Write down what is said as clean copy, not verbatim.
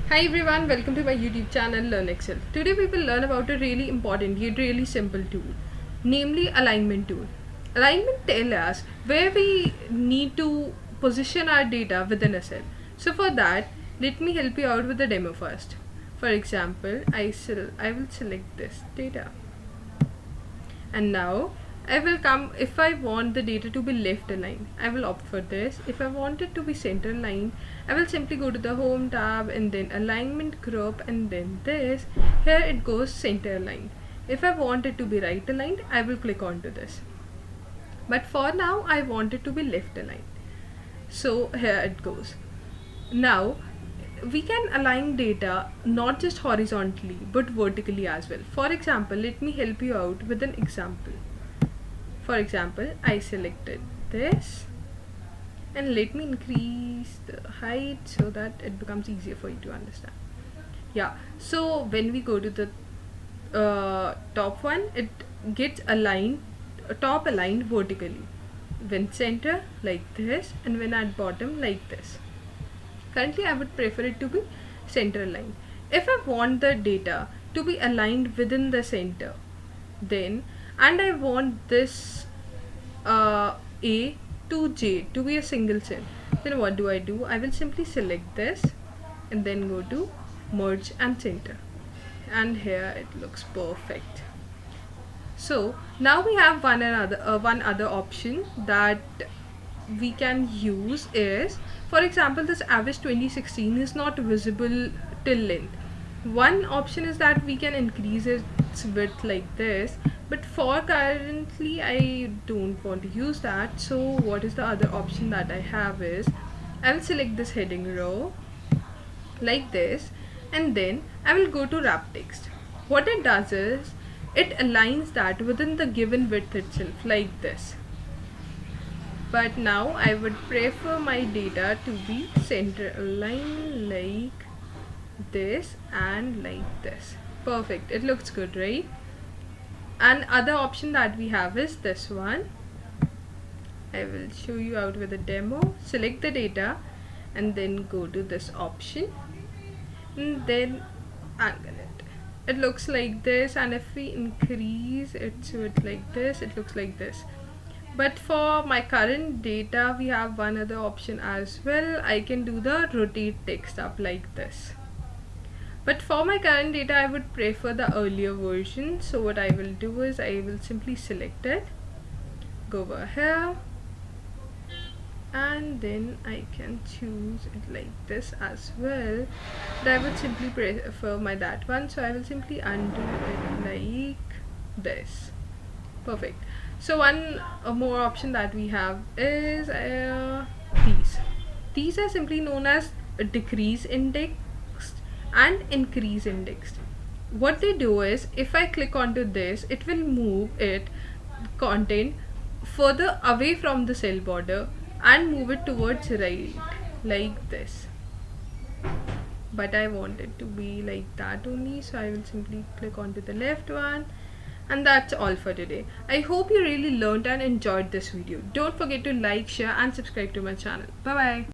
Hi everyone, welcome to my YouTube channel Learn Excel. Today we will learn about a really important yet really simple tool, namely alignment tool. Alignment tells us where we need to position our data within a cell. So for that, let me help you out with the demo first. For example, I will select this data. And now I will come, if I want the data to be left aligned, I will opt for this. If I want it to be center aligned, I will simply go to the home tab and then alignment group and then this. Here it goes center aligned. If I want it to be right aligned, I will click onto this. But for now I want it to be left aligned. So here it goes. Now we can align data not just horizontally but vertically as well. For example, let me help you out with an example. For example, I selected this and let me increase the height so that it becomes easier for you to understand. Yeah, so when we go to the top one, it gets aligned, top aligned vertically, when center like this and when at bottom like this. Currently I would prefer it to be center aligned. If I want the data to be aligned within the center, then and I want this A to J to be a single cell, then what do? I will simply select this and then go to merge and center, and here it looks perfect. So now we have one other option that we can use is, for example, this average 2016 is not visible till length. One option is that we can increase its width like this, but for currently I don't want to use that. So what is the other option that I have is, I'll select this heading row like this and then I will go to wrap text. What it does is it aligns that within the given width itself like this. But now I would prefer my data to be center aligned like this and like this. Perfect, it looks good, right? And other option that we have is this one. I will show you out with a demo. Select the data and then go to this option and then angle it. It looks like this, and if we increase its width like this, it looks like this. But for my current data we have one other option as well. I can do the rotate text up like this. But for my current data I would prefer the earlier version. So what I will do is I will simply select it, go over here, and then I can choose it like this as well. But I would simply prefer my that one, so I will simply undo it like this. Perfect. So one more option that we have is these. These are simply known as decrease indexed and increase indexed. What they do is, if I click onto this, it will move it content further away from the cell border and move it towards right like this. But I want it to be like that only, so I will simply click onto the left one. And that's all for today. I hope you really learned and enjoyed this video. Don't forget to like, share and subscribe to my channel. Bye bye.